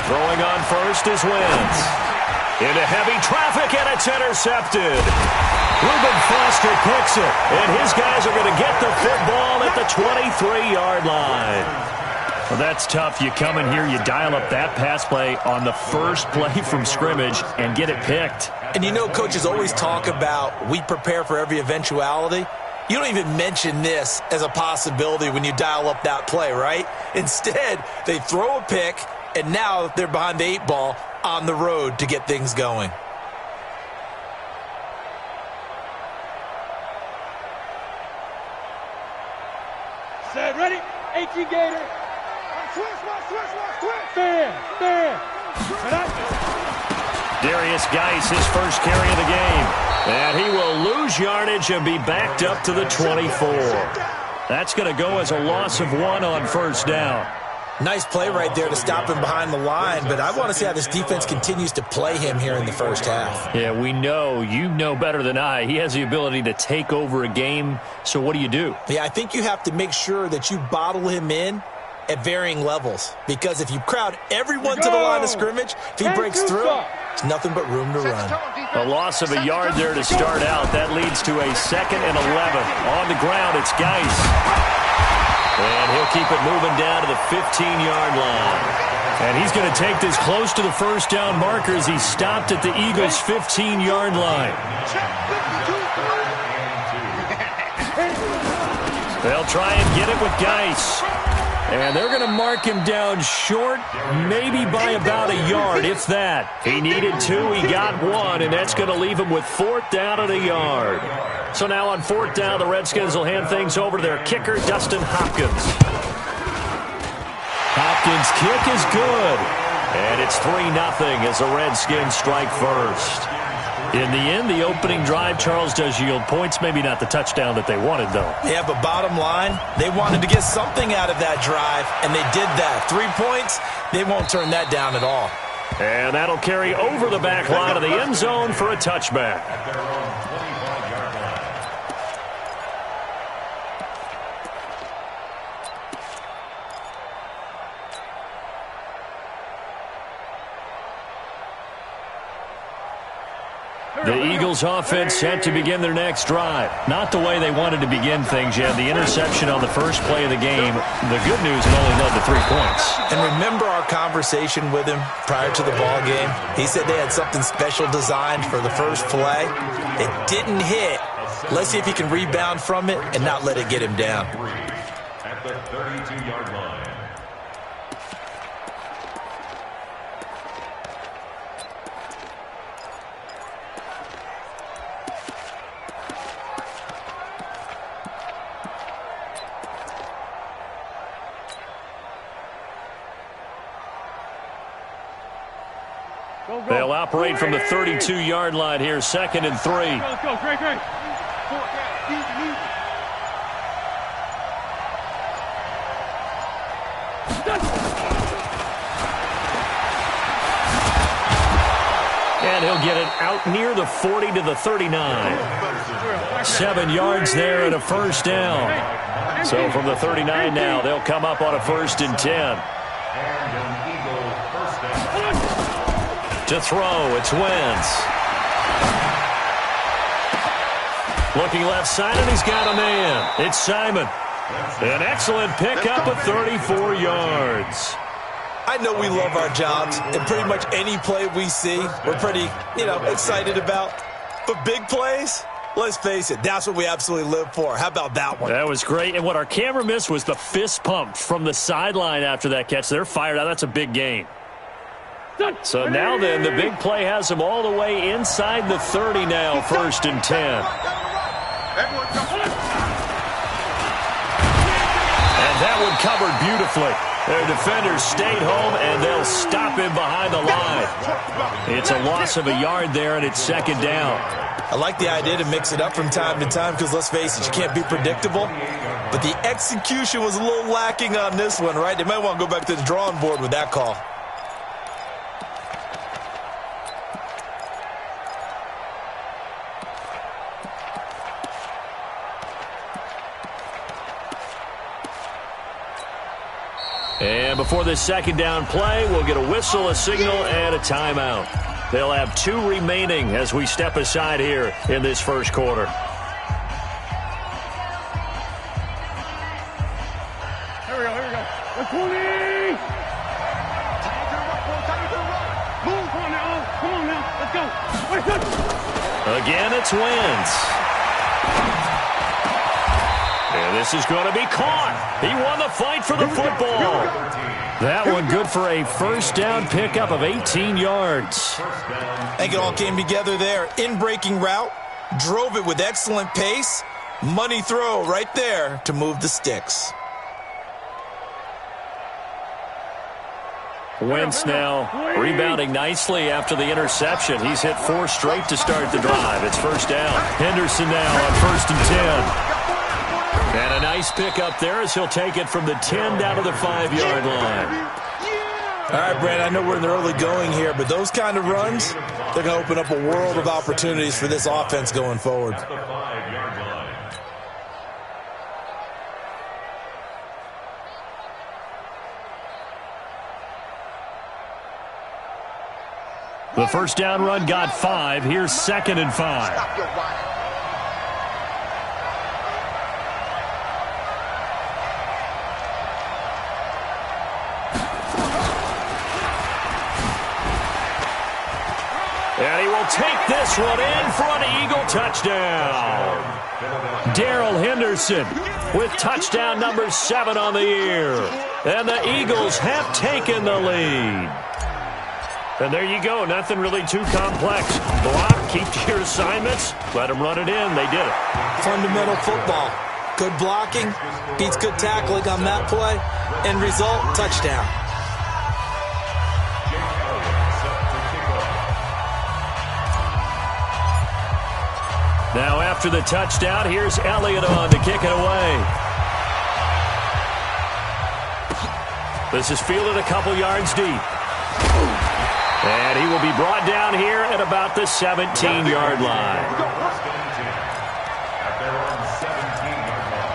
Throwing on first is Wentz. Into heavy traffic, and it's intercepted. Reuben Foster picks it, and his guys are going to get the football at the 23-yard line. Well, that's tough. You come in here, you dial up that pass play on the first play from scrimmage and get it picked. And you know, coaches always talk about we prepare for every eventuality. You don't even mention this as a possibility when you dial up that play, right? Instead, they throw a pick, and now they're behind the 8 ball on the road to get things going. Set, ready? 18 Gator. Switch. Bam. Darius Geis, his first carry of the game. And he will lose yardage and be backed up to the 24. That's going to go as a loss of 1 on first down. Nice play right there to stop him behind the line, but I want to see how this defense continues to play him here in the first half. Yeah, we know. You know better than I. He has the ability to take over a game, so what do? Yeah, I think you have to make sure that you bottle him in at varying levels, because if you crowd everyone to the line of scrimmage, if he breaks through, there's nothing but room to run. A loss of a yard there to start out. That leads to a 2nd and 11. On the ground, it's Geis. And he'll keep it moving down to the 15-yard line. And he's going to take this close to the first down marker as he stopped at the Eagles' 15-yard line. They'll try and get it with Geis. And they're going to mark him down short, maybe by about a yard, if that. He needed 2, he got 1, and that's going to leave him with 4th down and a yard. So now on 4th down, the Redskins will hand things over to their kicker, Dustin Hopkins. Hopkins' kick is good. And it's 3-0 as the Redskins strike first. In the end, the opening drive, Charles, does yield points. Maybe not the touchdown that they wanted, though. Yeah, but bottom line, they wanted to get something out of that drive, and they did that. 3 points, they won't turn that down at all. And that'll carry over the back line of the end zone for a touchback. The Eagles offense set to begin their next drive. Not the way they wanted to begin things yet. The interception on the first play of the game. The good news, it only led to 3 points. And remember our conversation with him prior to the ball game? He said they had something special designed for the first play. It didn't hit. Let's see if he can rebound from it and not let it get him down. At the 32-yard line. They'll operate from the 32-yard line here, 2nd and 3. Let's go, great. And he'll get it out near the 40 to the 39. 7 yards there and a first down. So from the 39 now, they'll come up on a 1st and 10. To throw, it's Wentz. Looking left side, and he's got a man. It's Simon. An excellent pickup of 34 yards. I know we love our jobs, and pretty much any play we see, we're pretty, excited about. But big plays, let's face it, that's what we absolutely live for. How about that one? That was great, and what our camera missed was the fist pump from the sideline after that catch. They're fired out. That's a big gain. So now then, the big play has them all the way inside the 30 now, 1st and 10. And that one covered beautifully. Their defenders stayed home, and they'll stop him behind the line. It's a loss of a yard there, and it's 2nd down. I like the idea to mix it up from time to time because, let's face it, you can't be predictable. But the execution was a little lacking on this one, right? They might want to go back to the drawing board with that call. And before this second down play, we'll get a whistle, a signal, and a timeout. They'll have 2 remaining as we step aside here in this first quarter. Here we go. 120. Move on now. Come on now. Let's go. Again, it's Wentz. And this is going to be caught. He won the fight for the football. That one good for a first down pickup of 18 yards. I think it all came together there. In-breaking route, drove it with excellent pace. Money throw right there to move the sticks. Wentz now rebounding nicely after the interception. He's hit 4 straight to start the drive. It's first down. Henderson now on 1st and 10. And a nice pickup there as he'll take it from the 10 down to the 5-yard line. All right, Brad, I know we're in the early going here, but those kind of runs, they're going to open up a world of opportunities for this offense going forward. At the 5-yard line. The first down run got 5. Here's 2nd and 5. And he will take this one in for an Eagle touchdown. Darrell Henderson with touchdown number 7 on the year. And the Eagles have taken the lead. And there you go. Nothing really too complex. Block, keep to your assignments, let them run it in. They did it. Fundamental football. Good blocking, beats good tackling on that play. End result, touchdown. Now after the touchdown, here's Elliott on to kick it away. This is fielded a couple yards deep. And he will be brought down here at about the 17-yard line. At their own 17-yard line.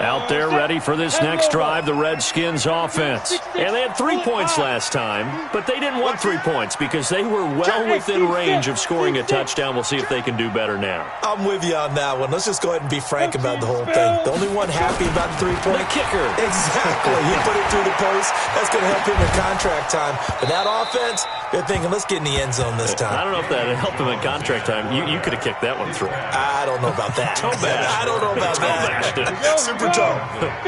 Out there ready for this next drive, the Redskins offense. And they had 3 points last time, but they didn't want 3 points because they were well within range of scoring a touchdown. We'll see if they can do better now. I'm with you on that one. Let's just go ahead and be frank about the whole thing. The only one happy about the 3-point. The kicker. Exactly. He put it through the post. That's going to help him in contract time. But that offense, they're thinking, let's get in the end zone this time. I don't know if that helped him in contract time. You could have kicked that one through. I don't know about that. Toe bash. I don't know about that. Super toe.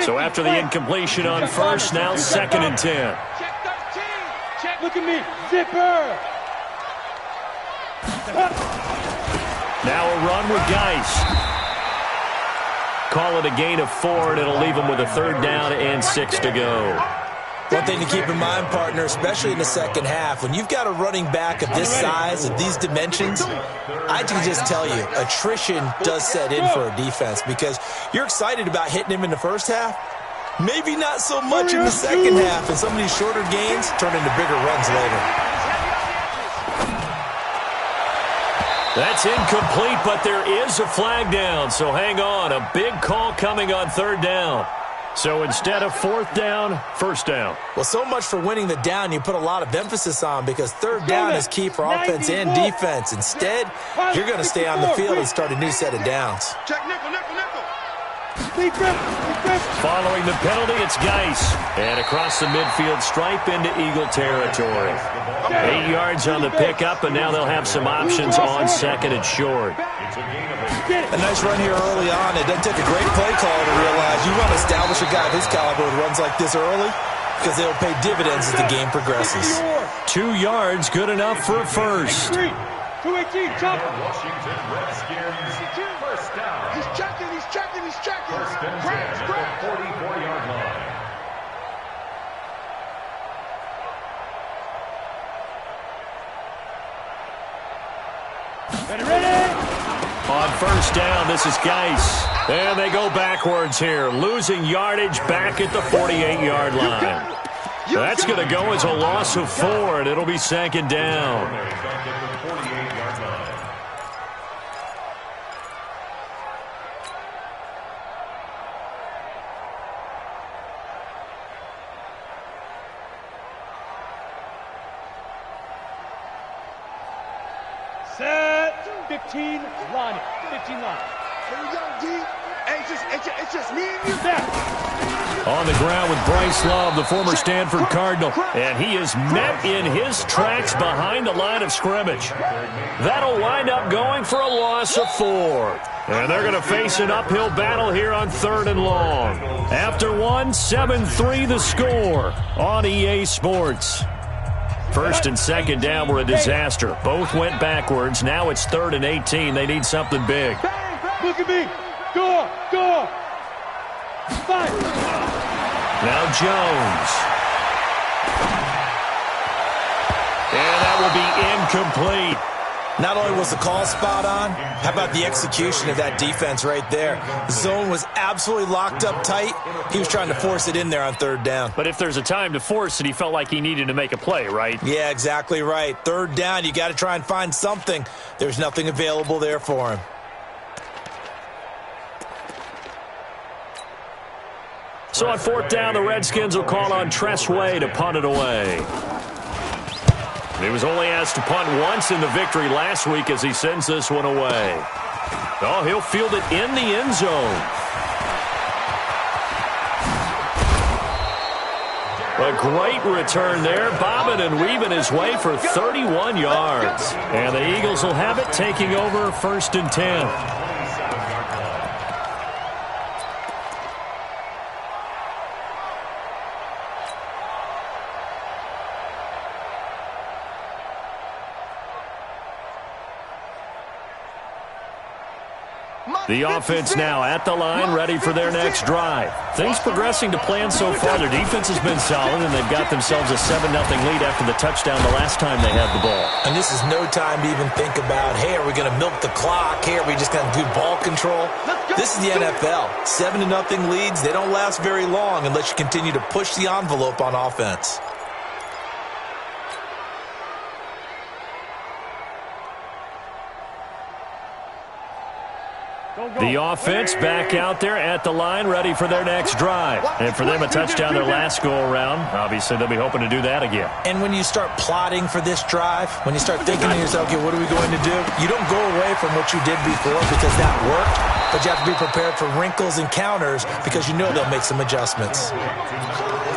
So after the incompletion on first, now 2nd and 10. Check 13. Check. Look at me. Zipper. Now a run with Geis. Call it a gain of 4, and it'll leave him with a 3rd down and 6 to go. One thing to keep in mind, partner, especially in the second half, when you've got a running back of this size, of these dimensions, I can just tell you, attrition does set in for a defense because you're excited about hitting him in the first half. Maybe not so much in the second half, and some of these shorter gains turn into bigger runs later. That's incomplete, but there is a flag down, so hang on. A big call coming on 3rd down. So instead of 4th down, 1st down. Well, so much for winning the down you put a lot of emphasis on because 3rd down is key for offense and defense. Instead, you're going to stay on the field and start a new set of downs. Check nickel. Following the penalty, it's Geis. And across the midfield stripe into Eagle territory. 8 yards on the pickup, and now they'll have some options on 2nd and short. A nice run here early on. It doesn't take a great play call to realize you want to establish a guy of his caliber with runs like this early because they'll pay dividends as the game progresses. 2 yards, good enough for a first. 218, chop. Washington Redskins, first down. He's checking. First and 10 at the 44-yard line. Ready? On first down, this is Geis. And they go backwards here, losing yardage back at the 48-yard line. That's going to go as a loss of 4, and it'll be 2nd down. Back at the 48 15 line. 15 line. Here we go, D. Hey, it's just me and you. On the ground with Bryce Love, the former Stanford Cardinal. And he is met in his tracks behind the line of scrimmage. That'll wind up going for a loss of 4. And they're going to face an uphill battle here on 3rd and long. After 1, 7-3 the score on EA Sports. 1st and 2nd down were a disaster. Both went backwards. Now it's 3rd and 18. They need something big. Look at me. Go. Fight. Now Jones. And that will be incomplete. Not only was the call spot on, how about the execution of that defense right there? The zone was absolutely locked up tight. He was trying to force it in there on 3rd down. But if there's a time to force it, he felt like he needed to make a play, right? Yeah, exactly right. 3rd down, you got to try and find something. There's nothing available there for him. So on 4th down, the Redskins will call on Tressway to punt it away. He was only asked to punt once in the victory last week as he sends this one away. Oh, he'll field it in the end zone. A great return there, bobbing and weaving his way for 31 yards. And the Eagles will have it, taking over 1st and 10. The offense now at the line, ready for their next drive. Things progressing to plan so far. Their defense has been solid, and they've got themselves a 7-0 lead after the touchdown the last time they had the ball. And this is no time to even think about, hey, are we going to milk the clock? Hey, are we just going to do ball control? This is the NFL. 7-0 leads, they don't last very long unless you continue to push the envelope on offense. The offense back out there at the line, ready for their next drive. And for them, a touchdown their last go-around. Obviously, they'll be hoping to do that again. And when you start plotting for this drive, when you start thinking to yourself, okay, what are we going to do? You don't go away from what you did before because that worked, but you have to be prepared for wrinkles and counters because you know they'll make some adjustments.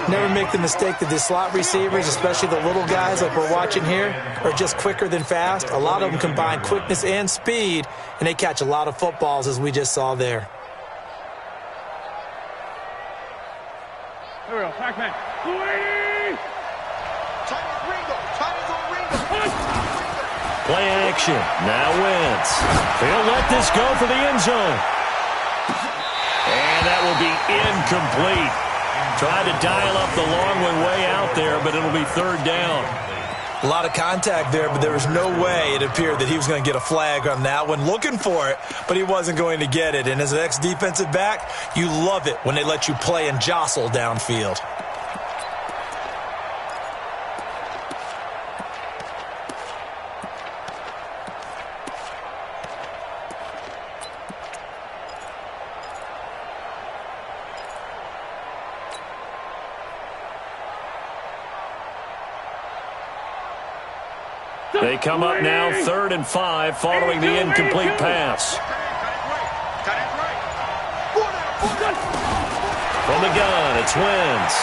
Never make the mistake that the slot receivers, especially the little guys like we're watching here, are just quicker than fast. A lot of them combine quickness and speed, and they catch a lot of footballs, as we just saw there. Here we go, Pac-Man. Play action. Now Wentz. He'll let this go for the end zone. And that will be incomplete. Tried to dial up the long one way out there, but it'll be 3rd down. A lot of contact there, but there was no way it appeared that he was going to get a flag on that one. Looking for it, but he wasn't going to get it. And as an ex-defensive back, you love it when they let you play and jostle downfield. They come up now 3rd and 5 following the incomplete pass. From the gun, it's Wentz.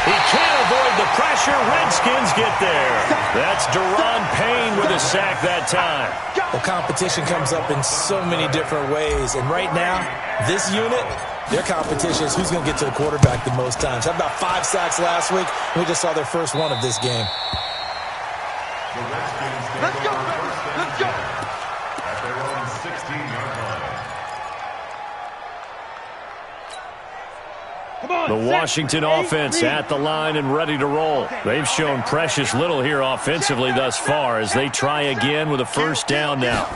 He can't avoid the pressure. Redskins get there. That's Deron Payne with a sack that time. Well, competition comes up in so many different ways. And right now, this unit, their competition is who's going to get to the quarterback the most times. How about 5 sacks last week? We just saw their first one of this game. Let's go, baby. Let's go. At their own 16-yard line. Come on, The Washington offense at the line and ready to roll. They've shown precious little here offensively thus far as they try again with a 1st down now.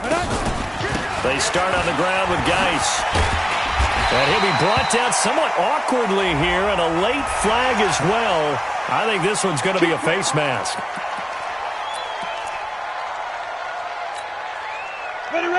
They start on the ground with Geis. And he'll be brought down somewhat awkwardly here, and a late flag as well. I think this one's going to be a face mask.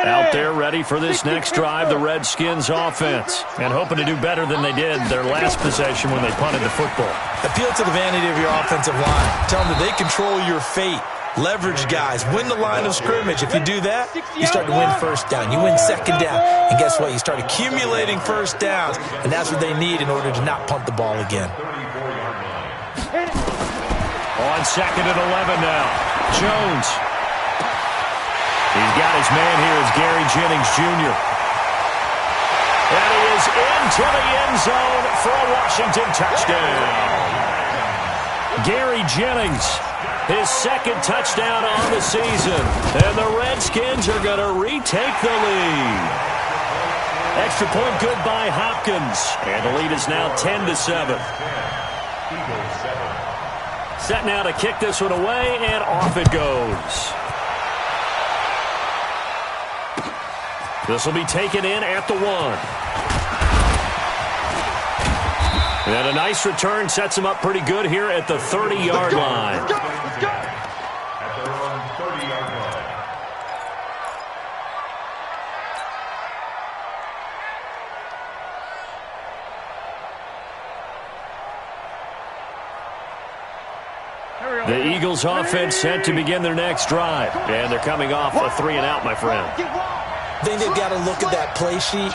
Out there ready for this next drive, the Redskins offense, and hoping to do better than they did their last possession when they punted the football. Appeal to the vanity of your offensive line. Tell them that they control your fate. Leverage guys. Win the line of scrimmage. If you do that, you start to win first down. You win second down. And guess what? You start accumulating first downs. And that's what they need in order to not punt the ball again. On second and 11 now. Jones. He's got his man here as Gary Jennings Jr. And he is into the end zone for a Washington touchdown. Gary Jennings, his second touchdown on the season. And the Redskins are going to retake the lead. Extra point good by Hopkins. And the lead is now 10-7. Set now to kick this one away, and off it goes. This will be taken in at the 1. And a nice return sets him up pretty good here at the 30-yard line. At their own 30-yard line. The Eagles offense set to begin their next drive. And they're coming off a 3-and-out, my friend. I think they've got to look at that play sheet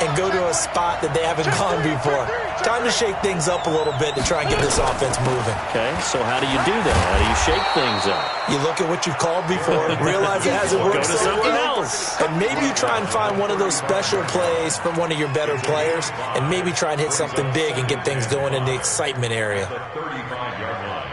and go to a spot that they haven't gone before. Time to shake things up a little bit to try and get this offense moving. Okay, so how do you do that? How do you shake things up? You look at what you've called before, realize it hasn't worked Go to so something well, else. and maybe you try and find one of those special plays from one of your better players, and maybe try and hit something big and get things going in the excitement area. The 35-yard line.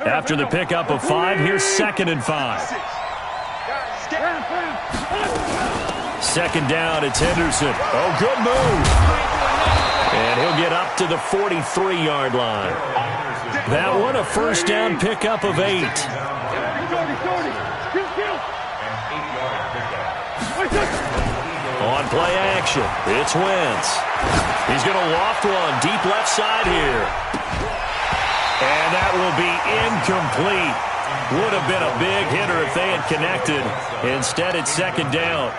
After the pickup of 5, here's 2nd and 5. Second down, it's Henderson. Oh, good move. And he'll get up to the 43-yard line. That one, a first down pickup of 8. On play action, it's Wentz. He's going to loft one deep left side here. And that will be incomplete. Would have been a big hitter if they had connected. Instead, it's second down.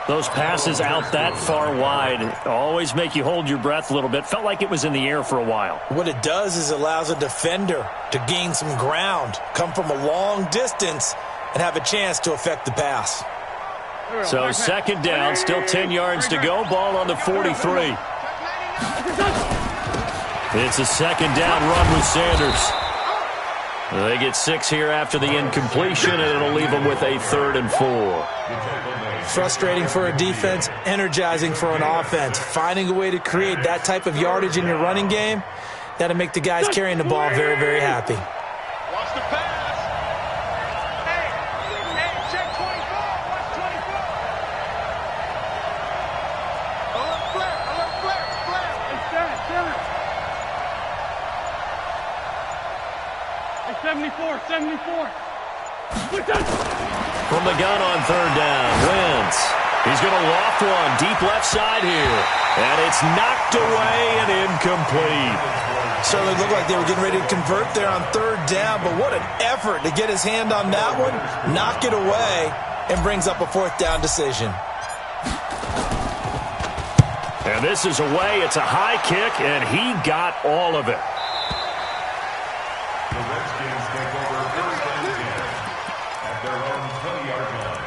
Those passes out that far wide always make you hold your breath a little bit. Felt like it was in the air for a while. What it does is allows a defender to gain some ground, come from a long distance, and have a chance to affect the pass. So second down, still 10 yards to go. Ball on the 43. It's a second down run with Sanders. They get 6 here after the incompletion, and it'll leave them with a 3rd and 4. Frustrating for a defense, energizing for an offense. Finding a way to create that type of yardage in your running game, that'll make the guys carrying the ball very, very happy. Watch the pass. Hey, check 24. Watch 24. Alert flare. Hey, 74. From the gun on 3rd down, Wentz. He's going to loft one deep left side here. And it's knocked away and incomplete. Certainly looked like they were getting ready to convert there on 3rd down, but what an effort to get his hand on that one, knock it away, and brings up a 4th down decision. And this is away. It's a high kick, and he got all of it. The Redskins take over 1st and 10 at their own 20-yard line.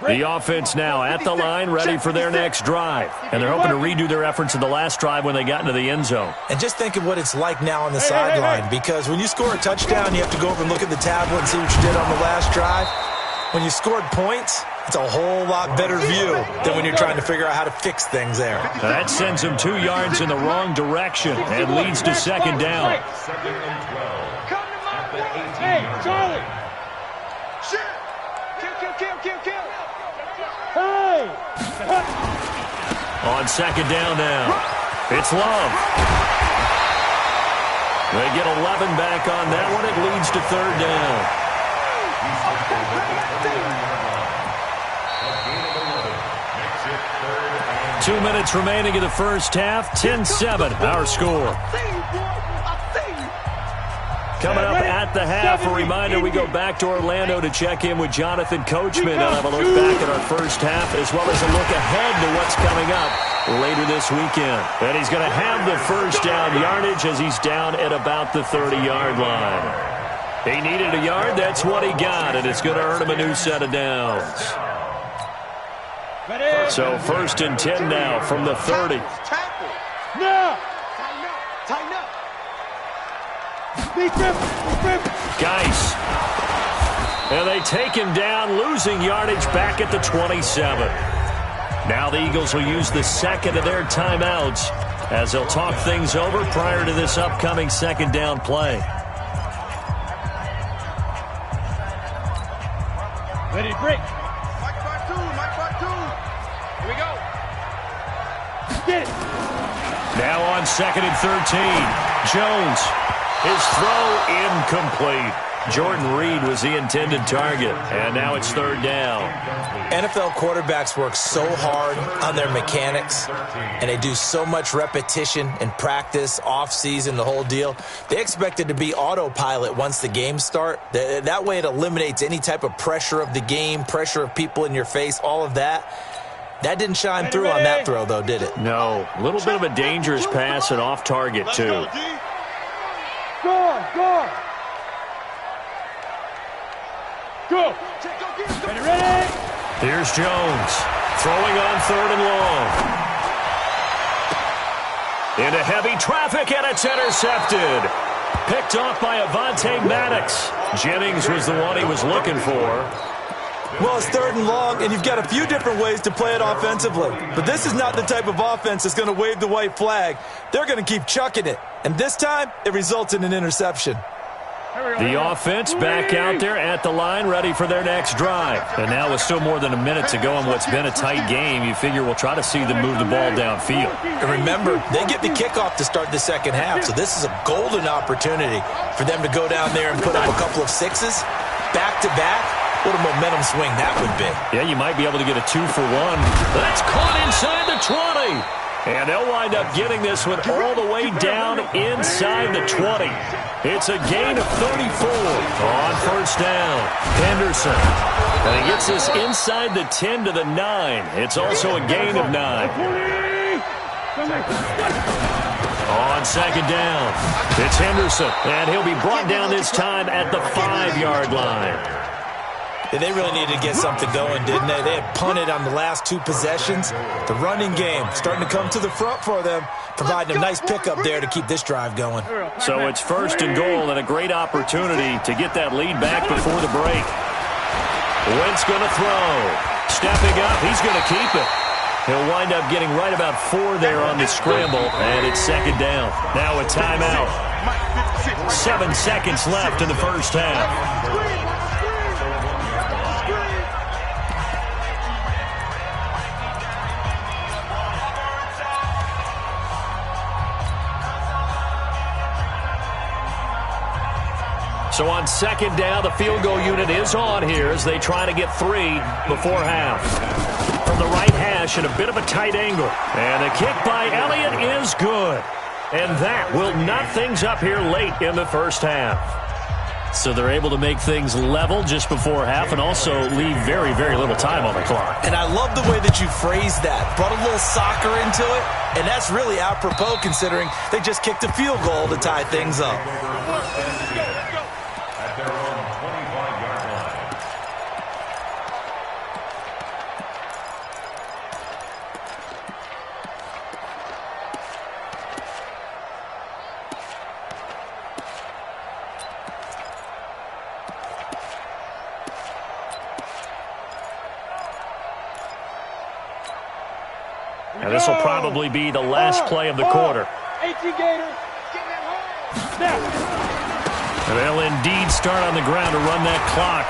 The offense now at the line, ready for their next drive. And they're hoping to redo their efforts in the last drive when they got into the end zone. And just think of what it's like now on the sideline, because when you score a touchdown, you have to go over and look at the tablet and see what you did on the last drive. When you scored points, it's a whole lot better view than when you're trying to figure out how to fix things there. That sends them 2 yards in the wrong direction and leads to second down. 2nd and 12. Come to my At the way. 18-yard Hey, Charlie. line. Shit. Kill. Hey! On second down now, it's Love. They get 11 back on that one. It leads to 3rd down. 2 minutes remaining in the first half. 10-7, our score. Coming up at the half, a reminder, we go back to Orlando to check in with Jonathan Coachman and have a look back at our first half, as well as a look ahead to what's coming up later this weekend. And he's going to have the first down yardage as he's down at about the 30-yard line. He needed a yard, that's what he got, and it's going to earn him a new set of downs. So 1st and 10 now from the 30. No! Tighten up. Geis. And they take him down, losing yardage back at the 27. Now the Eagles will use the second of their timeouts as they'll talk things over prior to this upcoming second down play. Ready, break. Mike part two. Here we go. Get it. Now on 2nd and 13. Jones. His throw incomplete. Jordan Reed was the intended target, and now it's 3rd down. NFL quarterbacks work so hard on their mechanics, and they do so much repetition and practice, off-season, the whole deal. They expect it to be autopilot once the games start. That way it eliminates any type of pressure of the game, pressure of people in your face, all of that. That didn't shine through on that throw, though, did it? No. A little bit of a dangerous pass and off target, too. Go. Go. Ready. Here's Jones. Throwing on 3rd and long. Into heavy traffic, and it's intercepted. Picked off by Avonte Maddox. Jennings was the one he was looking for. Well, it's 3rd and long, and you've got a few different ways to play it offensively. But this is not the type of offense that's going to wave the white flag. They're going to keep chucking it. And this time, it results in an interception. The offense back out there at the line, ready for their next drive. And now with still more than a minute to go in what's been a tight game, you figure we'll try to see them move the ball downfield. And remember, they get the kickoff to start the second half, so this is a golden opportunity for them to go down there and put up a couple of sixes back-to-back. What a momentum swing that would be. Yeah, you might be able to get a 2-for-1. That's caught inside the 20. And they'll wind up getting this one all the way down inside the 20. It's a gain of 34 on 1st down. Henderson. And he gets this inside the 10 to the 9. It's also a gain of 9. On 2nd down, it's Henderson. And he'll be brought down this time at the 5-yard line. They really needed to get something going, didn't they? They had punted on the last 2 possessions. The running game starting to come to the front for them, providing a nice pickup there to keep this drive going. So it's 1st and goal and a great opportunity to get that lead back before the break. Wentz going to throw. Stepping up, he's going to keep it. He'll wind up getting right about 4 there on the scramble, and it's 2nd down. Now a timeout. 7 seconds left in the first half. So on 2nd down, the field goal unit is on here as they try to get 3 before half. From the right hash at a bit of a tight angle. And the kick by Elliott is good. And that will knot things up here late in the first half. So they're able to make things level just before half and also leave very, very little time on the clock. And I love the way that you phrased that. Brought a little soccer into it. And that's really apropos considering they just kicked a field goal to tie things up. And this will probably be the last play of the quarter. 18 Gators. Snap. And they'll indeed start on the ground to run that clock.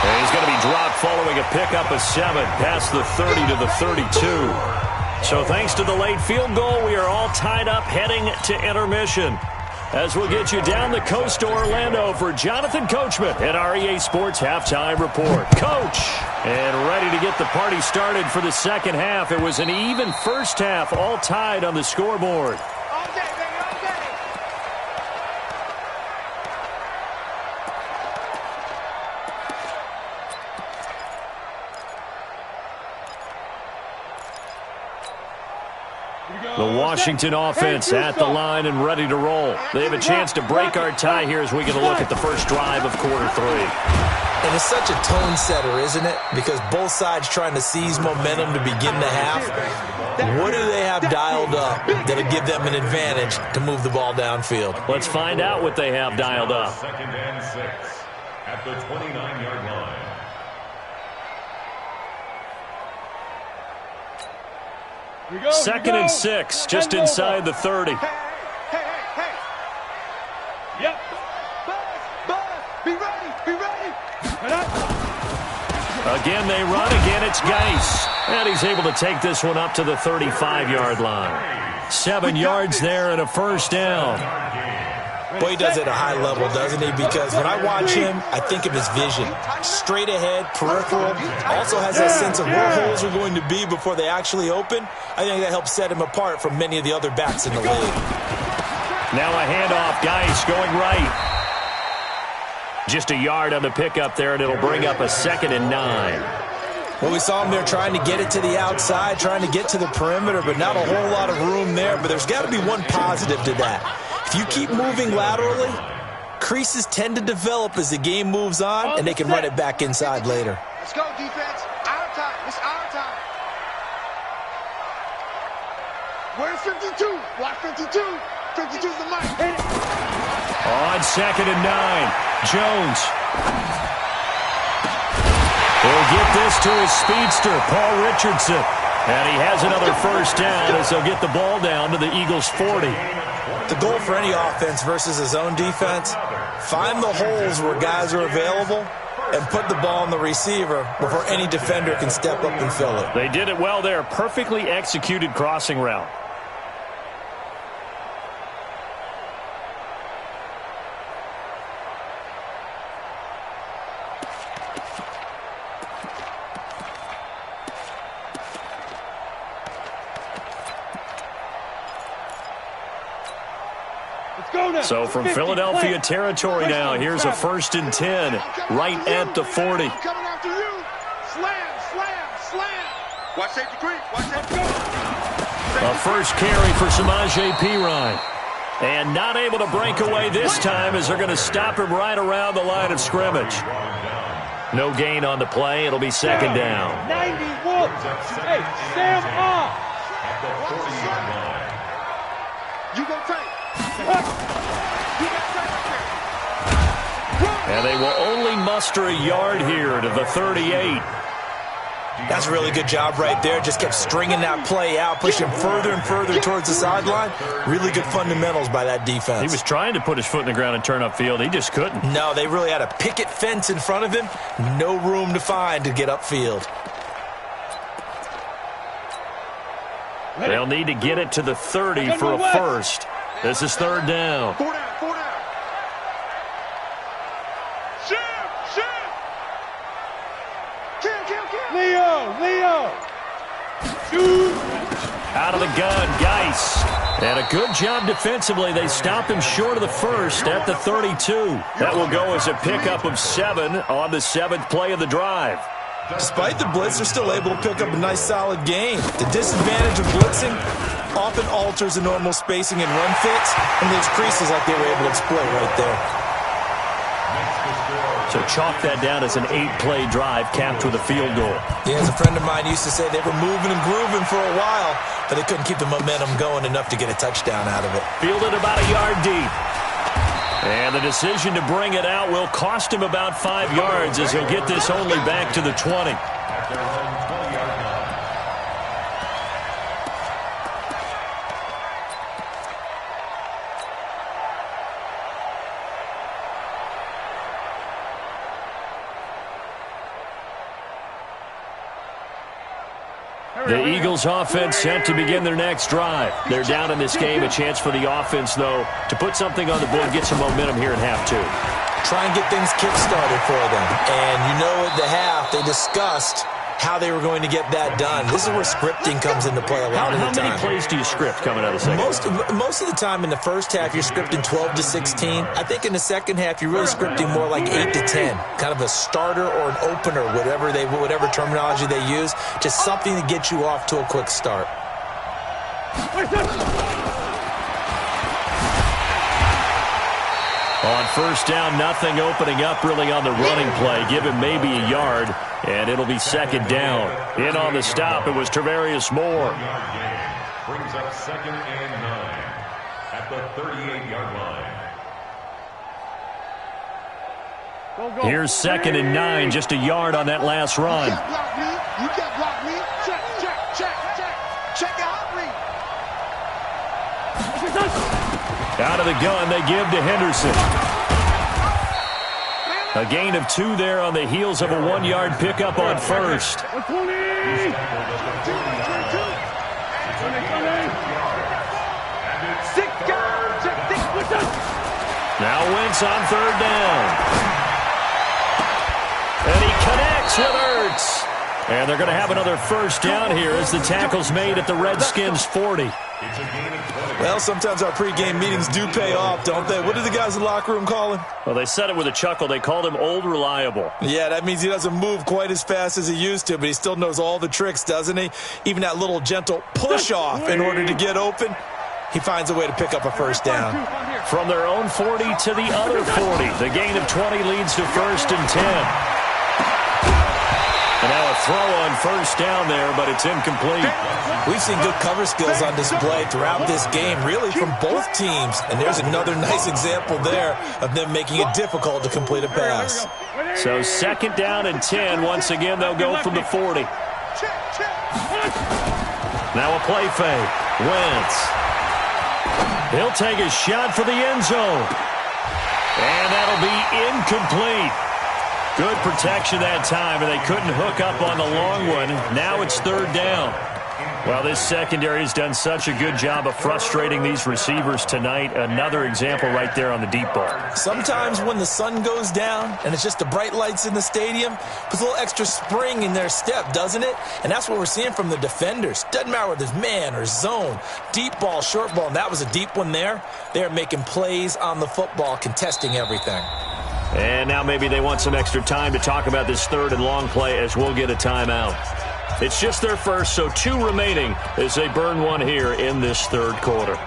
And he's going to be dropped following a pickup of 7 past the 30 to the 32. So thanks to the late field goal, we are all tied up heading to intermission. as we'll get you down the coast to Orlando for Jonathan Coachman at our EA Sports Halftime Report. Coach, and ready to get the party started for the second half. It was an even first half, all tied on the scoreboard. All day, baby, all day. The Washington offense at the line and ready to roll. They have a chance to break our tie here as we get a look at the first drive of quarter three. And it's such a tone setter, isn't it? Because both sides trying to seize momentum to begin the half. What do they have dialed up that'll give them an advantage to move the ball downfield? Let's find out what they have dialed up. 2nd and 6 at the 29-yard line. Here we go, 2nd and 6, just inside the 30. Hey. Yep. Buzz, be ready. Again, they run. Again, it's Geis. And he's able to take this one up to the 35-yard line. 7 yards there and a first down. Boy, he does it at a high level, doesn't he? Because when I watch him, I think of his vision. Straight ahead, peripheral. Also has that sense of where holes are going to be before they actually open. I think that helps set him apart from many of the other backs in the league. Now a handoff. Geis going right. Just a yard on the pickup there, and it'll bring up a 2nd and 9. Well, we saw him there trying to get it to the outside, trying to get to the perimeter, but not a whole lot of room there. But there's got to be one positive to that. If you keep moving laterally, creases tend to develop as the game moves on, and they can run it back inside later. Let's go, defense. Our time. It's our time. Where's 52? Block 52. 52's the mic. On 2nd and 9, Jones. He'll get this to his speedster, Paul Richardson. And he has another first down as they'll get the ball down to the Eagles' 40. The goal for any offense versus his own defense, find the holes where guys are available and put the ball on the receiver before any defender can step up and fill it. They did it well there. Perfectly executed crossing route. So from Philadelphia territory now, here's a 1st and 10 right at the 40. Coming after you. Slam. Watch safety creep. A first carry for Samaje Perine. And not able to break away this time as they're going to stop him right around the line of scrimmage. No gain on the play. It'll be 2nd down. 91. Hey, Sam off. At the 40-yard line. You go tight. And they will only muster a yard here to the 38. That's a really good job right there. Just kept stringing that play out, pushing him further and further towards the sideline. Really good fundamentals by that defense. He was trying to put his foot in the ground and turn upfield. He just couldn't. No, they really had a picket fence in front of him. No room to find to get upfield. They'll need to get it to the 30 for a first. This is 3rd down. 4 down. Kill. Leo. Shoot. Out of the gun, Geis. And a good job defensively. They stop him short of the first at the 32. That will go as a pickup of 7 on the 7th play of the drive. Despite the blitz, they're still able to pick up a nice, solid gain. The disadvantage of blitzing often alters the normal spacing and run fits, and those creases like they were able to exploit right there. So chalk that down as an 8-play drive capped with a field goal. Yeah, as a friend of mine used to say, they were moving and grooving for a while, but they couldn't keep the momentum going enough to get a touchdown out of it. Fielded about a yard deep. And the decision to bring it out will cost him about 5 yards as he'll get this only back to the 20. At their own 20-yard line. The Eagles offense set to begin their next drive. They're down in this game. A chance for the offense, though, to put something on the board, get some momentum here in half two. Try and get things kick-started for them. And you know at the half, they discussed how they were going to get that done. This is where scripting comes into play a lot of the time. How many plays do you script coming out of the second? Most of the time in the first half, you're scripting 12 to 16. I think in the second half, you're really scripting more like 8 to 10. Kind of a starter or an opener, whatever terminology they use. Just something to get you off to a quick start. On first down, nothing opening up really on the running play. Give him maybe a yard, and it'll be second down. In on the stop, it was Travarius Moore. Brings up 2nd and 9 at the 38-yard line. Here's 2nd and 9, just a yard on that last run. You can't block me. Check. Check out read. Out of the gun, they give to Henderson. A gain of 2 there on the heels of a 1-yard pickup on first. Now Wentz on third down. And he connects with Ertz. And they're going to have another first down here as the tackle's made at the Redskins' 40. Well, sometimes our pregame meetings do pay off, don't they? What do the guys in the locker room call him? Well, they said it with a chuckle. They called him Old Reliable. Yeah, that means he doesn't move quite as fast as he used to, but he still knows all the tricks, doesn't he? Even that little gentle push-off in order to get open, he finds a way to pick up a first down. From their own 40 to the other 40. The gain of 20 leads to 1st and 10. And now a throw on first down there, but it's incomplete. We've seen good cover skills on display throughout this game, really from both teams. And there's another nice example there of them making it difficult to complete a pass. So 2nd down and 10. Once again, they'll go from the 40. Now a play fake. Wentz. He'll take a shot for the end zone. And that'll be incomplete. Good protection that time, and they couldn't hook up on the long one. Now it's 3rd down. Well, this secondary has done such a good job of frustrating these receivers tonight. Another example right there on the deep ball. Sometimes when the sun goes down and it's just the bright lights in the stadium, puts a little extra spring in their step, doesn't it? And that's what we're seeing from the defenders. Doesn't matter whether it's man or zone, deep ball, short ball, and that was a deep one there. They're making plays on the football, contesting everything. And now maybe they want some extra time to talk about this 3rd and long play as we'll get a timeout. It's just their first, so 2 remaining as they burn one here in this 3rd quarter.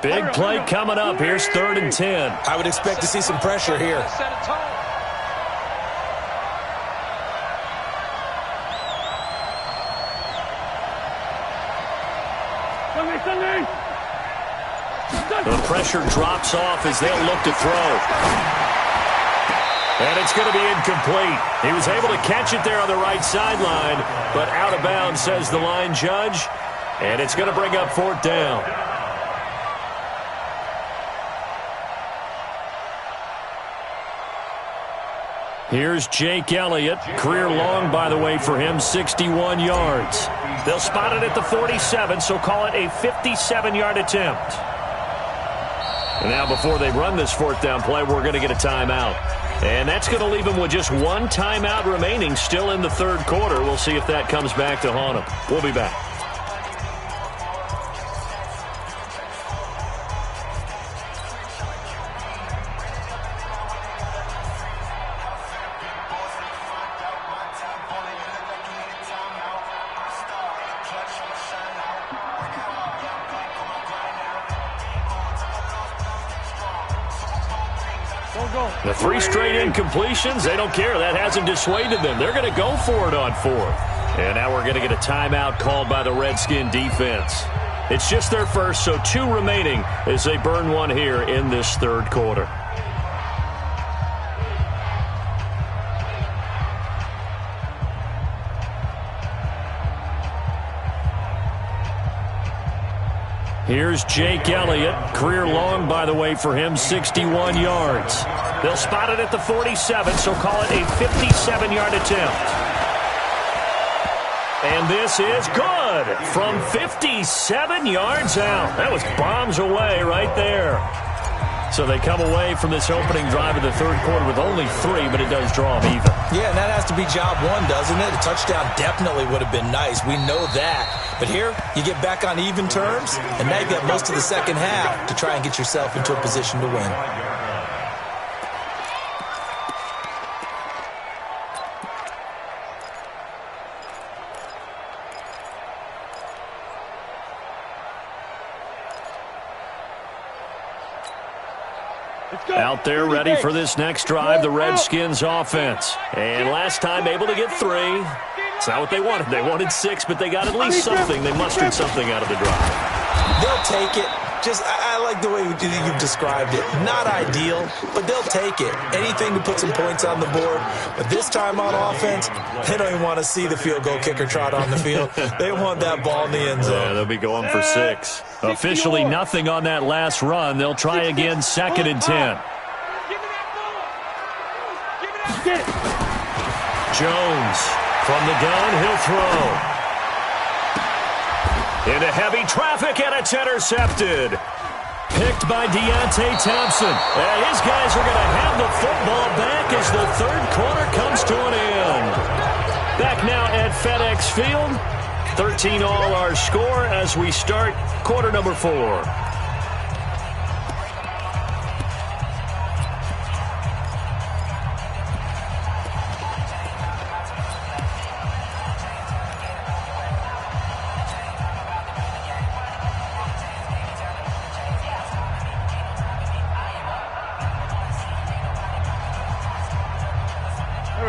Big play coming up. Here's 3rd and 10. I would expect to see some pressure here. The pressure drops off as they'll look to throw. And it's going to be incomplete. He was able to catch it there on the right sideline, but out of bounds, says the line judge. And it's going to bring up 4th down. Here's Jake Elliott. Career long, by the way, for him, 61 yards. They'll spot it at the 47, so call it a 57-yard attempt. And now before they run this 4th down play, we're going to get a timeout. And that's going to leave them with just 1 timeout remaining still in the 3rd quarter. We'll see if that comes back to haunt them. We'll be back. The 3 straight incompletions, they don't care. That hasn't dissuaded them. They're going to go for it on 4th. And now we're going to get a timeout called by the Redskin defense. It's just their first, so 2 remaining as they burn one here in this third quarter. Here's Jake Elliott. Career long, by the way, for him, 61 yards. They'll spot it at the 47, so call it a 57-yard attempt. And this is good from 57 yards out. That was bombs away right there. So they come away from this opening drive of the third quarter with only 3, but it does draw them even. Yeah, and that has to be job 1, doesn't it? A touchdown definitely would have been nice. We know that. But here, you get back on even terms, and now you got most of the second half to try and get yourself into a position to win. Out there ready for this next drive, the Redskins offense. And last time able to get 3. It's not what they wanted. They wanted 6, but they got at least something. They mustered something out of the drive. They'll take it. I like the way you've described it. Not ideal, but they'll take it. Anything to put some points on the board. But this time on offense, they don't even want to see the field goal kicker trot on the field. They want that ball in the end zone. Yeah, they'll be going for 6. Officially nothing on that last run. They'll try again, 2nd and 10. Jones from the gun, he'll throw. Into heavy traffic, and it's intercepted. Picked by Deontay Thompson. And his guys are going to have the football back as the third quarter comes to an end. Back now at FedEx Field. 13 all our score as we start quarter number 4.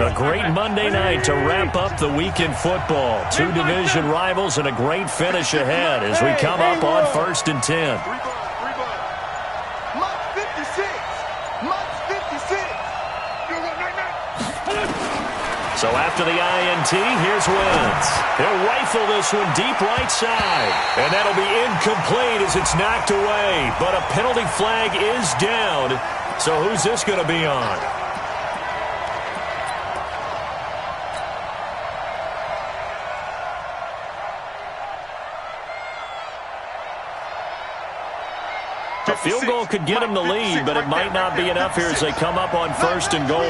A great Monday night to wrap up the week in football. 2 division rivals and a great finish ahead as we come up on 1st and 10. So after the INT, here's Wentz. He'll rifle this one deep right side. And that'll be incomplete as it's knocked away. But a penalty flag is down. So who's this going to be on? A field goal could get him the lead, but it might not be enough here as they come up on 1st and goal.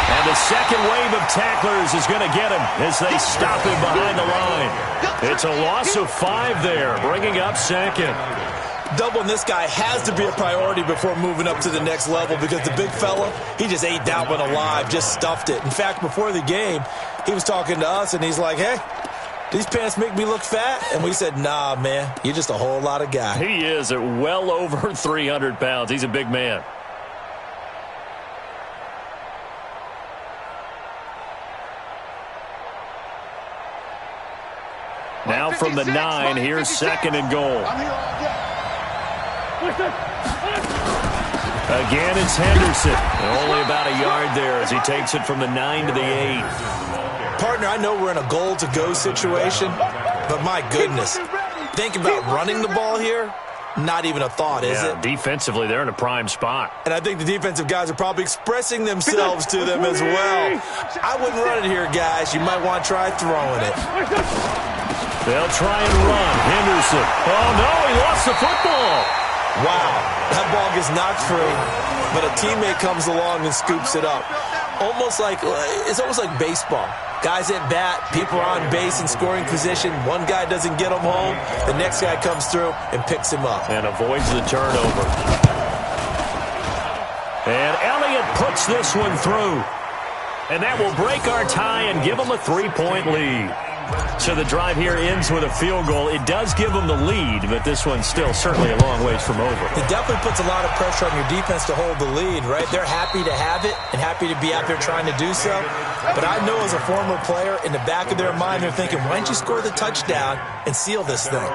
And the second wave of tacklers is going to get him as they stop him behind the line. It's a loss of 5 there, bringing up 2nd. Doubling this guy has to be a priority before moving up to the next level because the big fella, he just ate that one alive, just stuffed it. In fact, before the game, he was talking to us, and he's like, hey, these pants make me look fat? And we said, nah, man, you're just a whole lot of guy. He is at well over 300 pounds. He's a big man. Now from the 9, here's 2nd and goal. Again, it's Henderson. Only about a yard there as he takes it from the 9 to the 8. Partner, I know we're in a goal-to-go situation, but my goodness, think about running the ball here. Not even a thought, is it? Defensively, they're in a prime spot. And I think the defensive guys are probably expressing themselves to them as well. I wouldn't run it here, guys. You might want to try throwing it. They'll try and run. Henderson. Oh, no, he lost the football. Wow, that ball gets knocked free, but a teammate comes along and scoops it up. It's almost like baseball. Guys at bat, people are on base in scoring position. One guy doesn't get him home. The next guy comes through and picks him up. And avoids the turnover. And Elliott puts this one through. And that will break our tie and give them a 3-point lead. So the drive here ends with a field goal. It does give them the lead, but this one's still certainly a long ways from over. It definitely puts a lot of pressure on your defense to hold the lead, right? They're happy to have it and happy to be out there trying to do so. But I know as a former player, in the back of their mind, they're thinking, why don't you score the touchdown and seal this thing?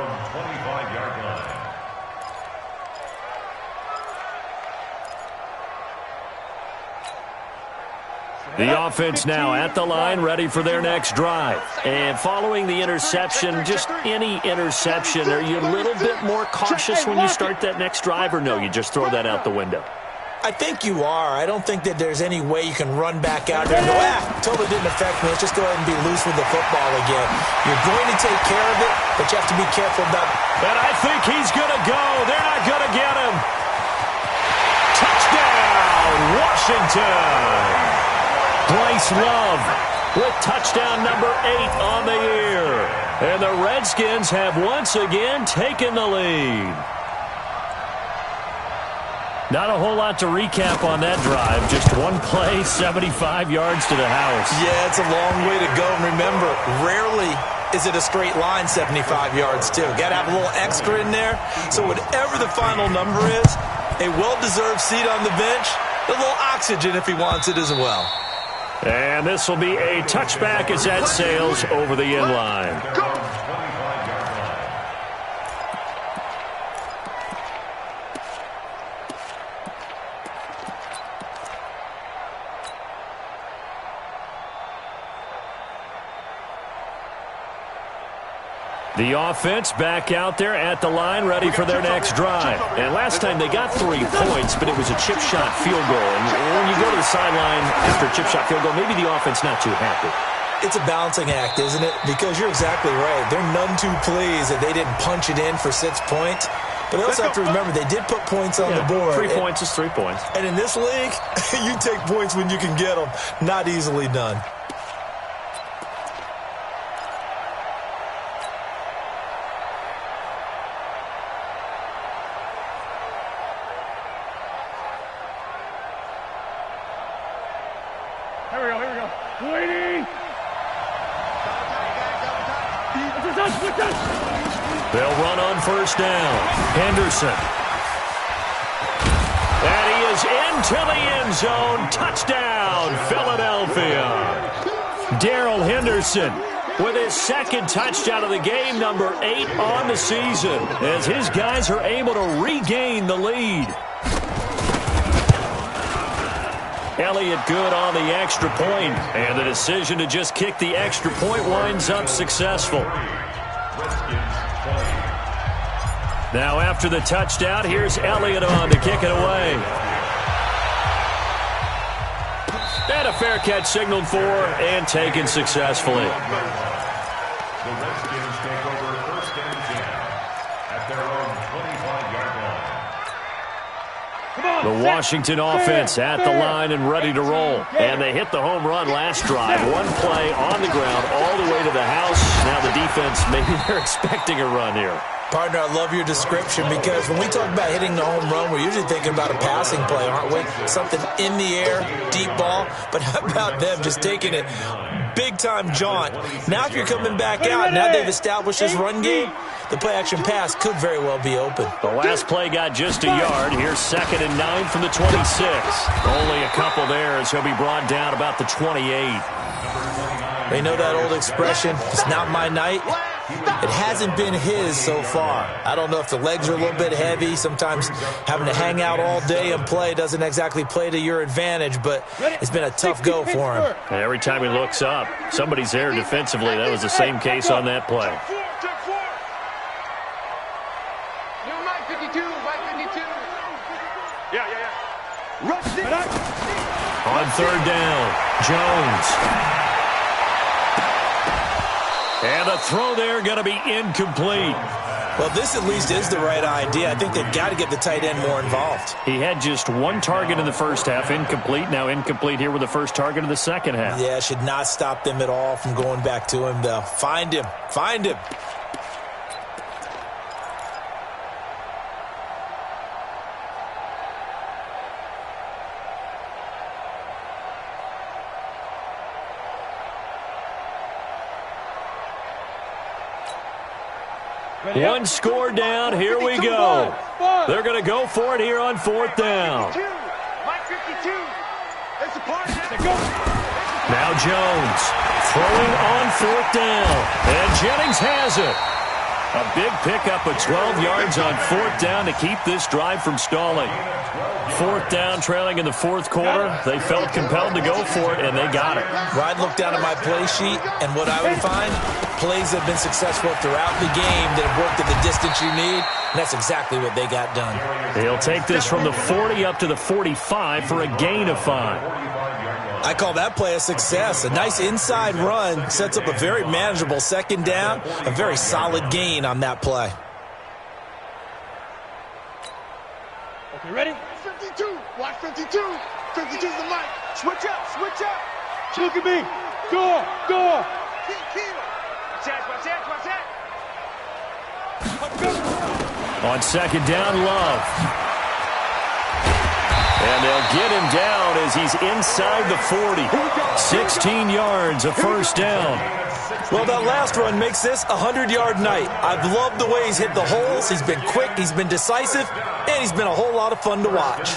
The offense now at the line, ready for their next drive. And following the interception, just any interception, are you a little bit more cautious when you start that next drive, or no, you just throw that out the window? I think you are. I don't think that there's any way you can run back out there and go, totally didn't affect me. Let's just go ahead and be loose with the football again. You're going to take care of it, but you have to be careful about it. And I think he's going to go. They're not going to get him. Touchdown, Washington. Bryce Love with touchdown number 8 on the year. And the Redskins have once again taken the lead. Not a whole lot to recap on that drive. Just one play, 75 yards to the house. Yeah, it's a long way to go. And remember, rarely is it a straight line 75 yards, too. Got to have a little extra in there. So whatever the final number is, a well-deserved seat on the bench, a little oxygen if he wants it as well. And this will be a touchback as that sails over the end line. The offense back out there at the line, ready for their next drive. And last time they got 3 points, but it was a chip shot field goal. And when you go to the sideline after a chip shot field goal, maybe the offense not too happy. It's a balancing act, isn't it? Because you're exactly right. They're none too pleased that they didn't punch it in for 6 points. But they also have to remember they did put points on the board. 3 points is 3 points. And in this league, you take points when you can get them. Not easily done. They'll run on first down. Henderson. And he is into the end zone. Touchdown, Philadelphia. Darrell Henderson with his second touchdown of the game, number 8 on the season, as his guys are able to regain the lead. Elliott good on the extra point, and the decision to just kick the extra point winds up successful. Now after the touchdown, here's Elliott on to kick it away. And a fair catch signaled for and taken successfully. The Redskins take over first and 10 at their own 25-yard line. The Washington offense at the line and ready to roll. And they hit the home run last drive. One play on the ground all the way to the house. Now the defense, maybe they're expecting a run here. Partner, I love your description because when we talk about hitting the home run, we're usually thinking about a passing play, aren't we? Something in the air, deep ball. But how about them just taking it big-time jaunt? Now if you're coming back out, now they've established this run game, the play-action pass could very well be open. The last play got just a yard. Here's 2nd and 9 from the 26. Only a couple there as he'll be brought down about the 28. They know that old expression, it's not my night. It hasn't been his so far. I don't know if the legs are a little bit heavy. Sometimes having to hang out all day and play doesn't exactly play to your advantage, but it's been a tough go for him. And every time he looks up, somebody's there defensively. That was the same case on that play. On 3rd down, Jones. And the throw there going to be incomplete. Well, this at least is the right idea. I think they've got to get the tight end more involved. He had just 1 target in the first half, incomplete. Now incomplete here with the first target of the second half. Yeah, should not stop them at all from going back to him, though. Find him. Find him. One score down. Here we go. They're going to go for it here on 4th down. Now Jones throwing on 4th down. And Jennings has it. A big pickup of 12 yards on 4th down to keep this drive from stalling. 4th down, trailing in the 4th quarter. They felt compelled to go for it, and they got it. Well, I'd look down at my play sheet, and what I would find, plays that have been successful throughout the game that have worked at the distance you need, and that's exactly what they got done. He'll take this from the 40 up to the 45 for a gain of 5. I call that play a success. A nice inside run sets up a very manageable 2nd down, a very solid gain on that play. Okay, ready? 52. Watch 52. 52's the mic. Switch up. Switch up. Look at me. Go. Go. Kill. Watch that. On 2nd down, Love. And they'll get him down as he's inside the 40. 16 yards, a 1st down. Well, that last run makes this a 100-yard night. I've loved the way he's hit the holes. He's been quick, he's been decisive, and he's been a whole lot of fun to watch.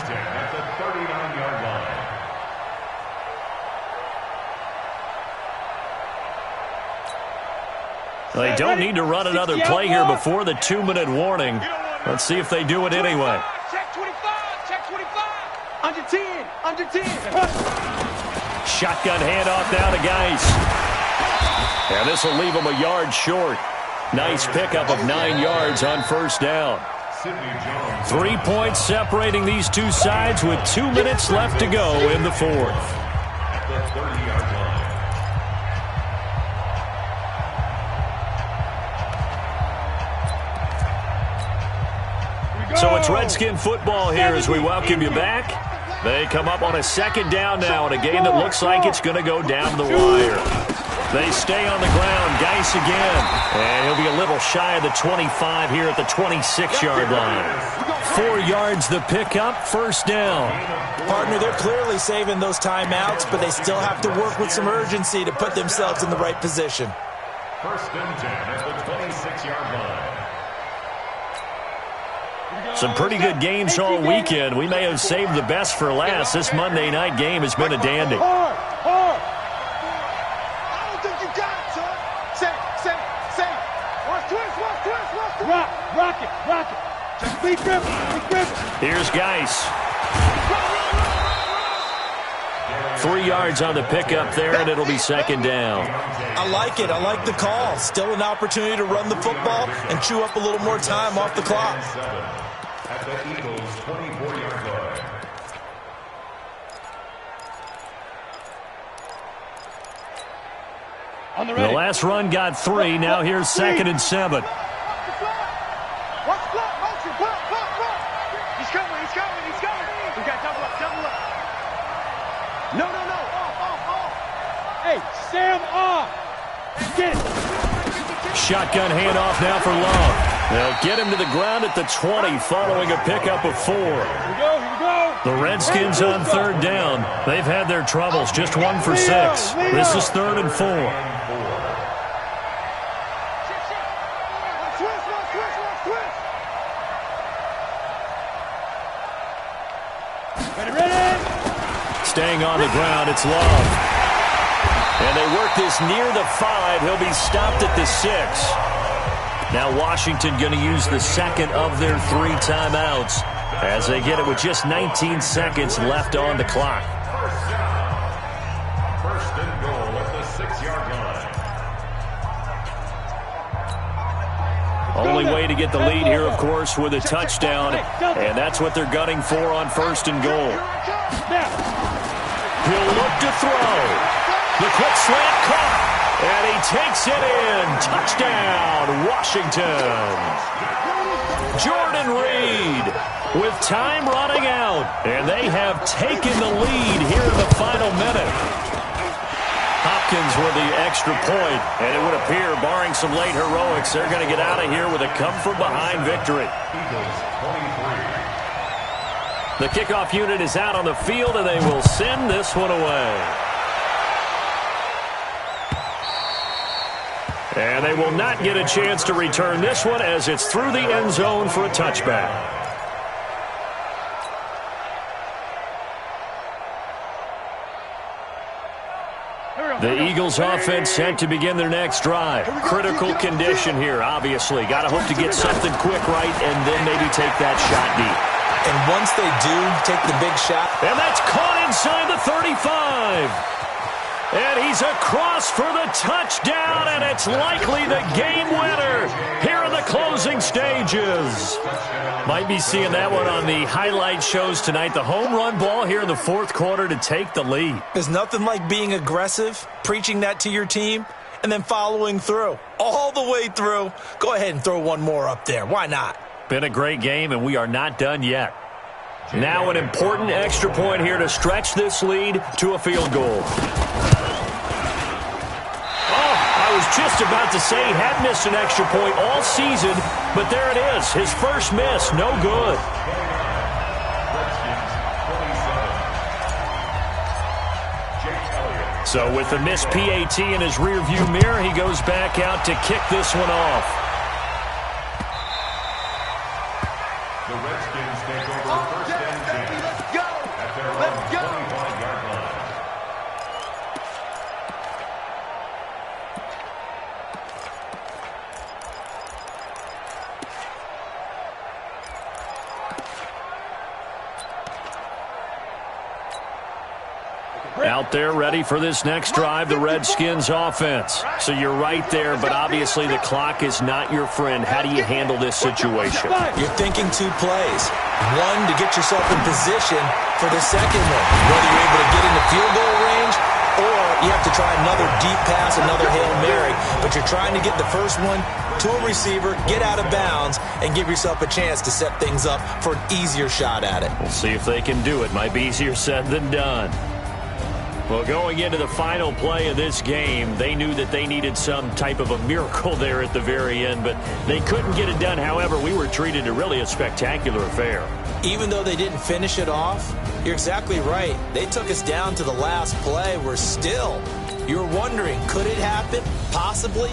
They don't need to run another play here before the 2-minute warning. Let's see if they do it anyway. Check 25. Check 25. Under 10. Under 10. Shotgun handoff now to Geis. And this will leave him a yard short. Nice pickup of 9 yards on 1st down. 3 points separating these two sides with 2 minutes left to go in the 4th. So it's Redskin football here as we welcome you back. They come up on a 2nd down now in a game that looks like it's going to go down the wire. They stay on the ground. Geis again. And he'll be a little shy of the 25 here at the 26-yard line. 4 yards the pickup, 1st down. Partner, they're clearly saving those timeouts, but they still have to work with some urgency to put themselves in the right position. 1st and 10 at the 26-yard line. Some pretty good games all weekend. We may have saved the best for last. This Monday night game has been a dandy. Hard. I don't think you got it, son. Say. Watch twist. Rock it. Be gripping. Here's Geis. 3 yards on the pickup there, and it'll be 2nd down. I like it. I like the call. Still an opportunity to run the football and chew up a little more time off the clock. At the Eagles' 24-yard line. On the The last run got 3. Now here's 2nd and 7. Watch block. Motion. Block. He's coming. We got double up. No. Off. Hey, Sam off. Get it. Shotgun handoff now for Love. They'll get him to the ground at the 20 following a pickup of 4. Here we go. The Redskins on 3rd down. They've had their troubles, just 1 for 6. This is 3rd and 4. Ready. Staying on the ground, it's Love. And they work this near the 5. He'll be stopped at the 6. Now Washington going to use the 2nd of their 3 timeouts as they get it with just 19 seconds left on the clock. 1st and goal at the 6-yard line. Only way to get the lead here, of course, with a touchdown, and that's what they're gunning for on 1st and goal. He'll look to throw. The quick slant caught. And he takes it in. Touchdown, Washington. Jordan Reed with time running out. And they have taken the lead here in the final minute. Hopkins with the extra point. And it would appear, barring some late heroics, they're going to get out of here with a come-from-behind victory. The kickoff unit is out on the field, and they will send this one away. And they will not get a chance to return this one as it's through the end zone for a touchback. The Eagles offense set to begin their next drive. Critical condition here, obviously. Got to hope to get something quick right and then maybe take that shot deep. And once they do take the big shot. And that's caught inside the 35. And he's across for the touchdown, and it's likely the game winner here in the closing stages. Might be seeing that one on the highlight shows tonight. The home run ball here in the fourth quarter to take the lead. There's nothing like being aggressive, preaching that to your team, and then following through. All the way through. Go ahead and throw one more up there. Why not? Been a great game, and we are not done yet. Now an important extra point here to stretch this lead to a field goal. I was just about to say he had missed an extra point all season, but there it is. His first miss, no good. So with the missed PAT in his rearview mirror, he goes back out to kick this one off. The Redskins take over first and 10. Let's go! At their own 25-yard line. Out there ready for this next drive, the Redskins offense. So you're right there, but obviously the clock is not your friend. How do you handle this situation? You're thinking two plays. One, to get yourself in position for the second one, whether you're able to get into field goal range or you have to try another deep pass, another Hail Mary. But you're trying to get the first one to a receiver, get out of bounds, and give yourself a chance to set things up for an easier shot at it. We'll see if they can do it. Might be easier said than done. Well, going into the final play of this game, they knew that they needed some type of a miracle there at the very end, but they couldn't get it done. However, we were treated to really a spectacular affair. Even though they didn't finish it off, you're exactly right. They took us down to the last play. We're still, you're wondering, could it happen? Possibly.